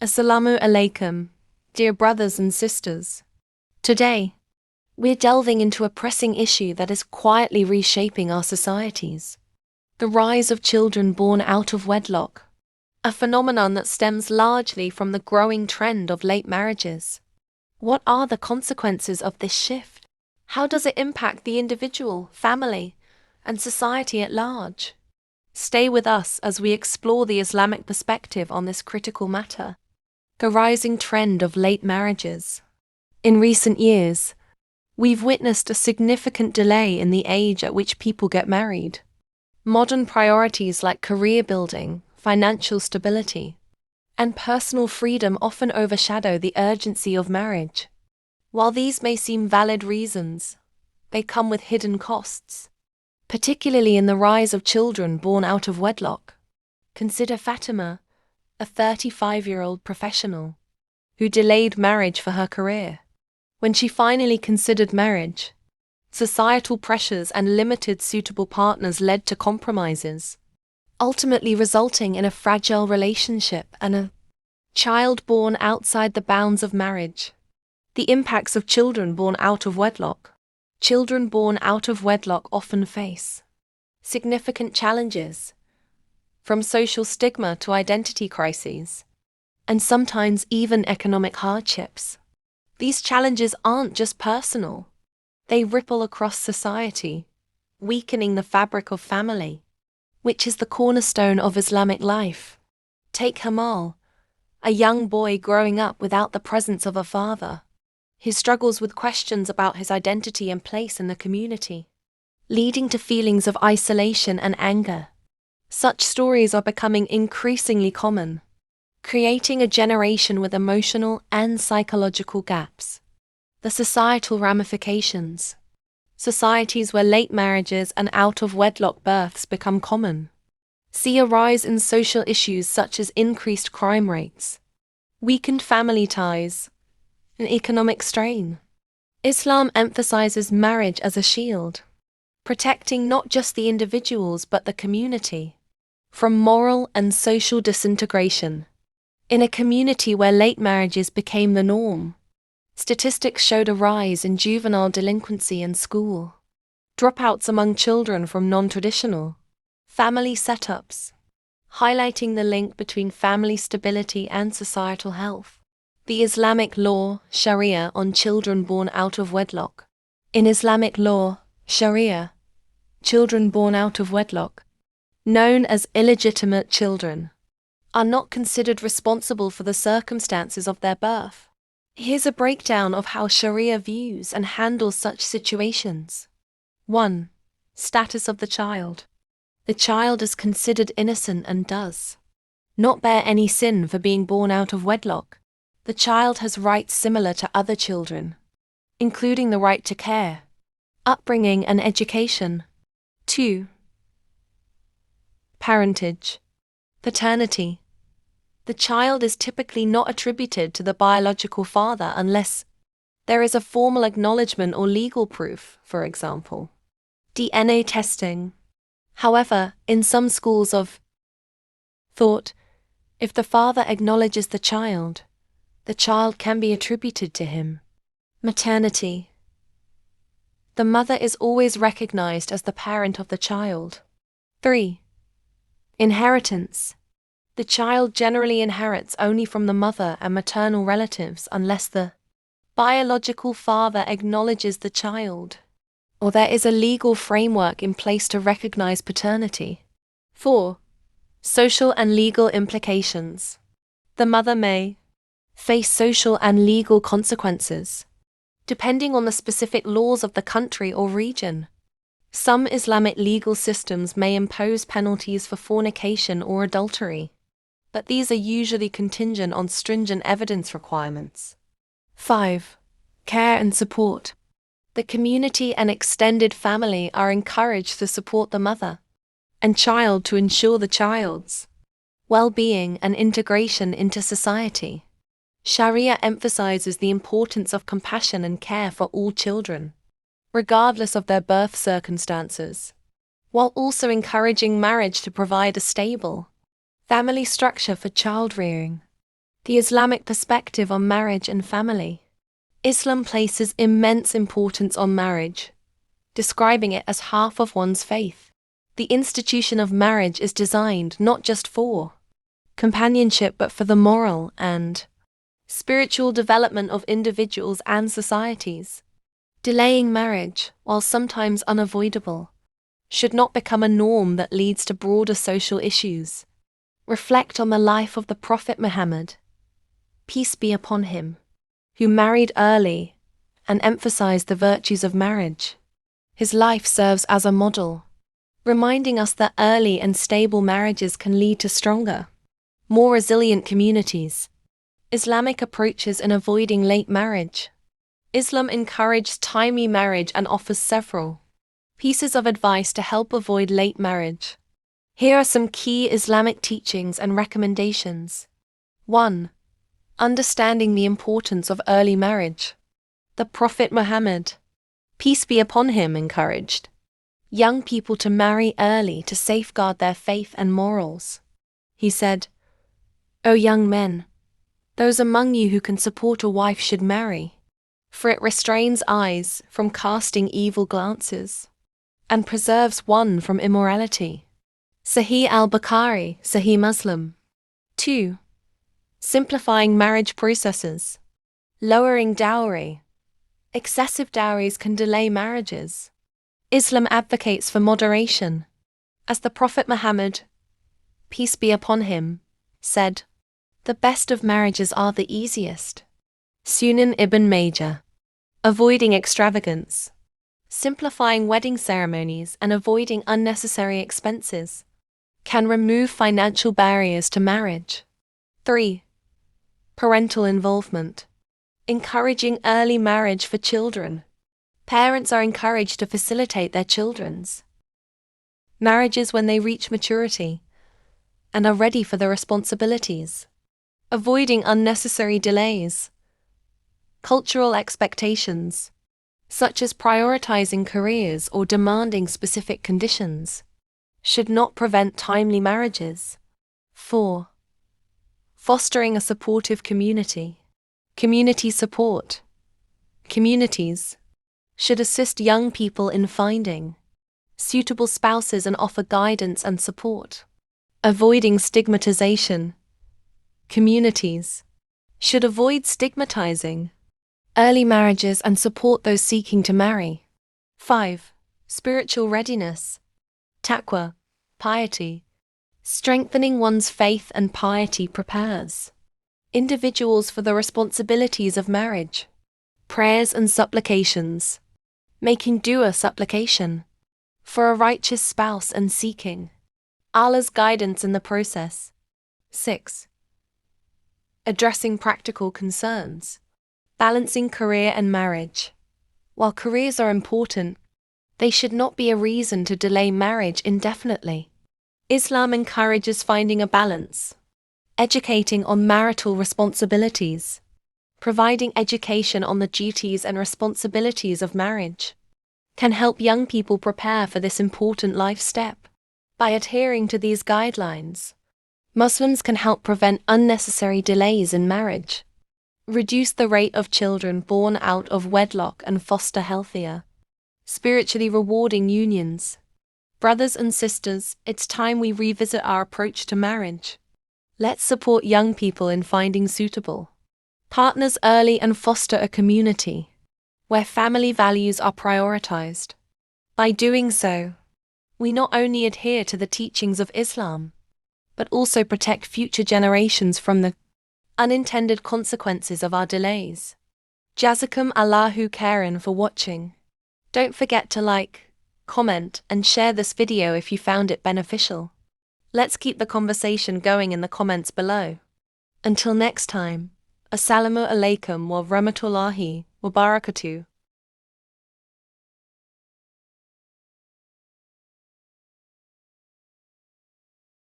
Assalamu alaikum, dear brothers and sisters. Today, we're delving into a pressing issue that is quietly reshaping our societies. The rise of children born out of wedlock, a phenomenon that stems largely from the growing trend of late marriages. What are the consequences of this shift? How does it impact the individual, family, and society at large? Stay with us as we explore the Islamic perspective on this critical matter. The rising trend of late marriages. In recent years, we've witnessed a significant delay in the age at which people get married. Modern priorities like career building, financial stability, and personal freedom often overshadow the urgency of marriage. While these may seem valid reasons, they come with hidden costs, particularly in the rise of children born out of wedlock. Consider Fatima, a 35-year-old professional who delayed marriage for her career. When she finally considered marriage, societal pressures and limited suitable partners led to compromises, ultimately resulting in a fragile relationship and a child born outside the bounds of marriage. The impacts of children born out of wedlock. Children born out of wedlock often face significant challenges, from social stigma to identity crises, and sometimes even economic hardships. These challenges aren't just personal, they ripple across society, weakening the fabric of family, which is the cornerstone of Islamic life. Take Hamal, a young boy growing up without the presence of a father. He struggles with questions about his identity and place in the community, leading to feelings of isolation and anger. Such stories are becoming increasingly common, creating a generation with emotional and psychological gaps. The societal ramifications. Societies where late marriages and out-of-wedlock births become common see a rise in social issues such as increased crime rates, weakened family ties, and economic strain. Islam emphasizes marriage as a shield, protecting not just the individuals but the community from moral and social disintegration. In a community where late marriages became the norm, statistics showed a rise in juvenile delinquency and school dropouts among children from non-traditional family setups, highlighting the link between family stability and societal health. The Islamic law, Sharia, on children born out of wedlock. In Islamic law, Sharia, children born out of wedlock, known as illegitimate children, are not considered responsible for the circumstances of their birth. Here's a breakdown of how Sharia views and handles such situations. 1. Status of the child. The child is considered innocent and does not bear any sin for being born out of wedlock. The child has rights similar to other children, including the right to care, upbringing and education. 2. Parentage. Paternity. The child is typically not attributed to the biological father unless there is a formal acknowledgement or legal proof, for example, DNA testing. However, in some schools of thought, if the father acknowledges the child can be attributed to him. Maternity. The mother is always recognized as the parent of the child. 3. Inheritance. The child generally inherits only from the mother and maternal relatives unless the biological father acknowledges the child, or there is a legal framework in place to recognize paternity. 4. Social and legal implications. The mother may face social and legal consequences, depending on the specific laws of the country or region. Some Islamic legal systems may impose penalties for fornication or adultery, but these are usually contingent on stringent evidence requirements. 5. Care and support. The community and extended family are encouraged to support the mother and child to ensure the child's well-being and integration into society. Sharia emphasizes the importance of compassion and care for all children, regardless of their birth circumstances, while also encouraging marriage to provide a stable family structure for child rearing. The Islamic perspective on marriage and family. Islam places immense importance on marriage, describing it as half of one's faith. The institution of marriage is designed not just for companionship but for the moral and spiritual development of individuals and societies. Delaying marriage, while sometimes unavoidable, should not become a norm that leads to broader social issues. Reflect on the life of the Prophet Muhammad, peace be upon him, who married early and emphasized the virtues of marriage. His life serves as a model, reminding us that early and stable marriages can lead to stronger, more resilient communities. Islamic approaches in avoiding late marriage. Islam encourages timely marriage and offers several pieces of advice to help avoid late marriage. Here are some key Islamic teachings and recommendations. 1. Understanding the importance of early marriage. The Prophet Muhammad, peace be upon him, encouraged young people to marry early to safeguard their faith and morals. He said, "O young men, those among you who can support a wife should marry, for it restrains eyes from casting evil glances and preserves one from immorality." Sahih al-Bukhari, Sahih Muslim. 2. Simplifying marriage processes. Lowering dowry. Excessive dowries can delay marriages. Islam advocates for moderation. As the Prophet Muhammad, peace be upon him, said, "The best of marriages are the easiest." Sunan ibn Majah. Avoiding extravagance. Simplifying wedding ceremonies and avoiding unnecessary expenses can remove financial barriers to marriage. 3. Parental involvement. Encouraging early marriage for children. Parents are encouraged to facilitate their children's marriages when they reach maturity and are ready for their responsibilities. Avoiding unnecessary delays. Cultural expectations, such as prioritizing careers or demanding specific conditions, should not prevent timely marriages. 4. Fostering a supportive community. Community support. Communities should assist young people in finding suitable spouses and offer guidance and support. Avoiding stigmatization. Communities should avoid stigmatizing early marriages and support those seeking to marry. 5. Spiritual readiness. Taqwa, piety. Strengthening one's faith and piety prepares individuals for the responsibilities of marriage. Prayers and supplications. Making dua supplication for a righteous spouse and seeking Allah's guidance in the process. 6. Addressing practical concerns. Balancing career and marriage. While careers are important, they should not be a reason to delay marriage indefinitely. Islam encourages finding a balance. Educating on marital responsibilities. Providing education on the duties and responsibilities of marriage can help young people prepare for this important life step. By adhering to these guidelines, Muslims can help prevent unnecessary delays in marriage, reduce the rate of children born out of wedlock, and foster healthier, spiritually rewarding unions. Brothers and sisters, it's time we revisit our approach to marriage. Let's support young people in finding suitable partners early and foster a community where family values are prioritized. By doing so, we not only adhere to the teachings of Islam, but also protect future generations from the unintended consequences of our delays. Jazakum Allahu khairan for watching. Don't forget to like, comment, and share this video if you found it beneficial. Let's keep the conversation going in the comments below. Until next time, Assalamu alaikum wa rahmatullahi wa barakatuh.